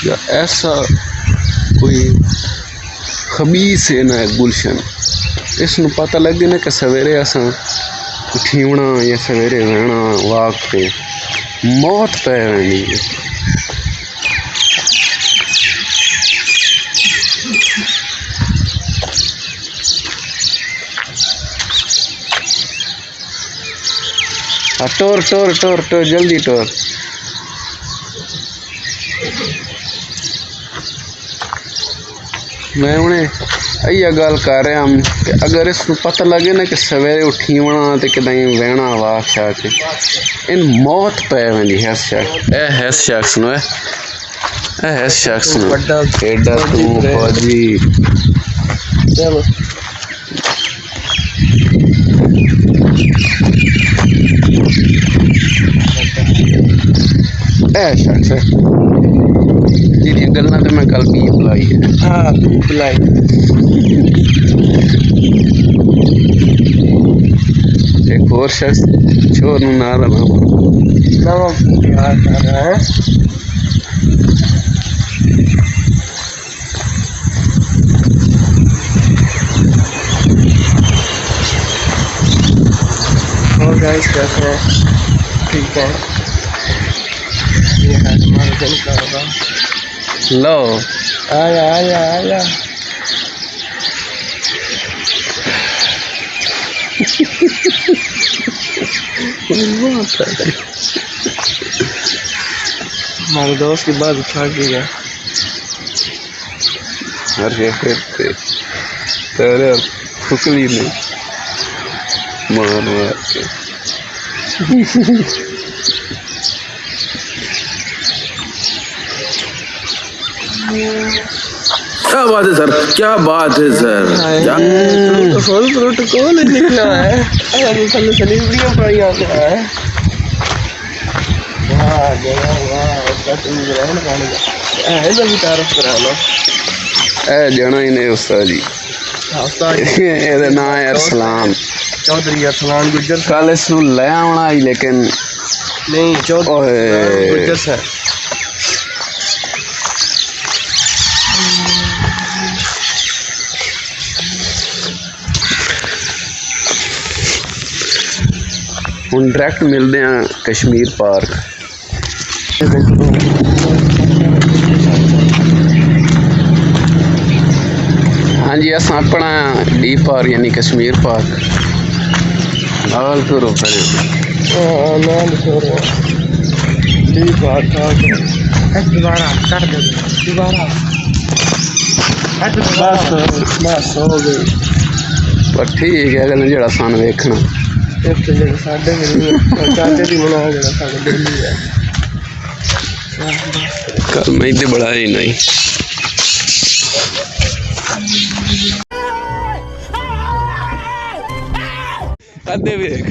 या ऐसा कोई खबीस है ना गुलशन, इसनों पता लगे ना कि सवेरे असा उठीवना या सवेरे रहना वाक पे मौत पै वेंदी है। टोर टोर टोर टोर जल्दी टोर। मैं उन्हें इया गल कर रहा हम कि अगर इसको पता लगे ना कि सवेरे उठीवना तो कदई बहना वाक शाक इन मौत पै वेंदी है शख्स नु एडा तू फौजी शख्स है जिहदी गल्लां ते मैं कल भी बुलाई है। हाँ बुलाई एक और शख्स चोर नूं नाल नवा प्यार कर रहा है। और गाइस कैसे हैं? ठीक है। ये है हमारा दिन का होगा। लो आया आया आया हमारे दोस्त की बात उठा के गया। अरे तेरे फुकली नहीं मार मार के क्या बात है सर, क्या बात है सर। प्रोटोकॉल निकला है। सेलिब्रिटियां पड़ी आते हैं। वाह जगह वाह उसका तुम ग्रहण पाने का है ना भी तारीफ कराना ए जाना ही नहीं उस्ताद जी। उस्ताद ਇਹਦਾ ਨਾਮ ਹੈ ਅਰਸਲਾਨ चौधरी अरसलान गुज्जर। कल इसनू ले आना ही लेकिन नहीं चौधरी गुज्जर सर। हम डायरैक्ट मिलते हैं कश्मीर पार्क। हाँ जी अस अपना डी पार्क यानी कश्मीर पार्क नाल तुरो खड़े डी पार्क दोबारा कर दे दोबारा बस हो गई पर ठीक है अगले जड़ा सन वेखना कल मैं तो बड़ा ही नहीं कदे वेख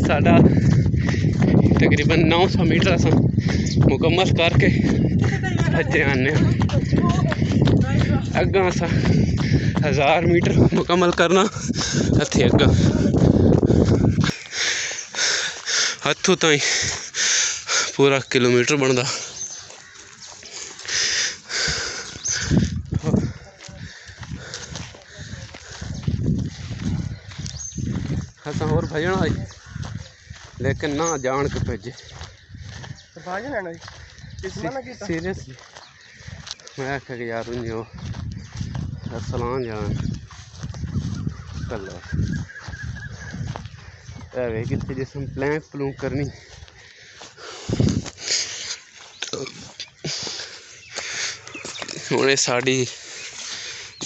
साडा तकरीबन 900 मीटर अस मुकम्मल करके भजे आने अग्गा अस 1000 मीटर मुकम्मल करना हथे अग्गा हथों ताई पूरा किलोमीटर बनता। असा होर भजना आई लेकिन ना जान के भेजे सीरियसली मैं आख्या कि यार उन्हें अरसलान जान कल वे कि जिसम प्लैंक प्लूंक करनी हुणे साड़ी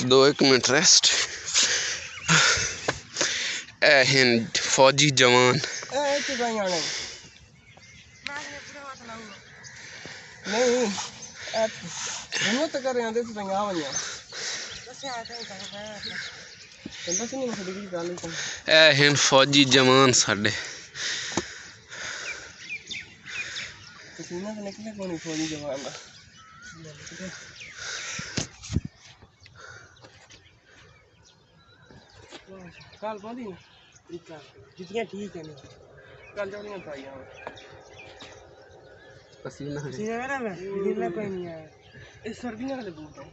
2-1 मिनट रेस्ट। फौजी जवान नहीं फौजी जवान साडे फौजी जवान काल पादी जुतियां ठीक है नहीं कल जानियां पाइयां पसीना है सीना में गिरना कोई नहीं आया इस सर्दियां वाले बूट हैं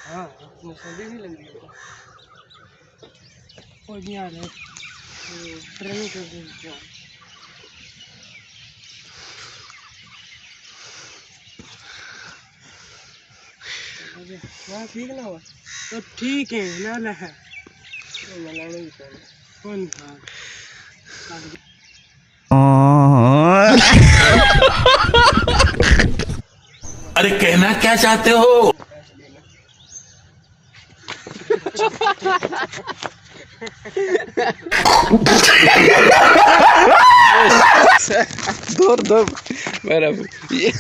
हाँ सर्दी नहीं लग रही है कोई नहीं आ रहा ट्रेनिंग कर देंगे वहाँ ठीक ना हुआ तो ठीक है ना ना है कौन था अरे कहना क्या चाहते हो? दूर दूर मेरा ये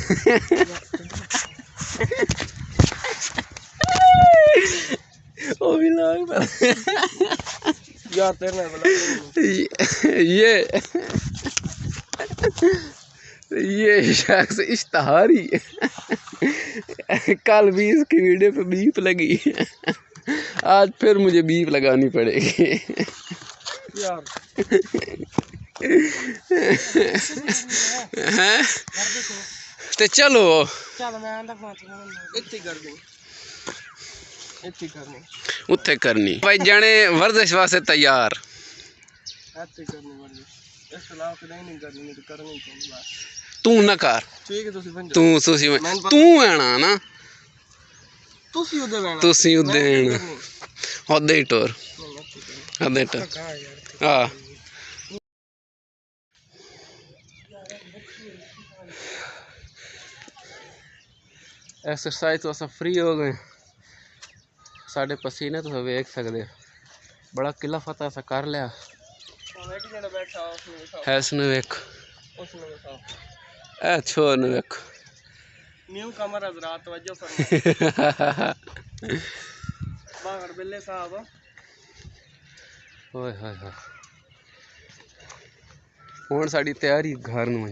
ओ भी लाग यार तेरे में ये शख्स इश्तहारी कल भी इसकी वीडियो पे बीप लगी आज फिर मुझे बीप लगानी पड़ेगी यार हैं तो चलो चल मैं आंदा पांच इतनी कर दूं इतनी करनी उत्थे करनी भाई जाने वर्जिश वास्ते तैयार इतनी करनी वर्जिश इस अलावा तो नहीं करनी नहीं तो करनी ही चाहिए बस तू ना कर ठीक है तुसी बन तू तू है ना तुसी उदे बैठना तुसी उदे होदे टोर होदे टोर हां एक्सरसाइज तो अस फ्री हो गए साढ़े पसीने तो वेख सकते बड़ा किला फतेह अस कर लिया है उसने वेख ए छोर ने वेख न्यू कमर हजरात तवज्जो फरमाओ बाहर बिल्ले साहब ओए होए होए हुण साडी तैयारी घर नूं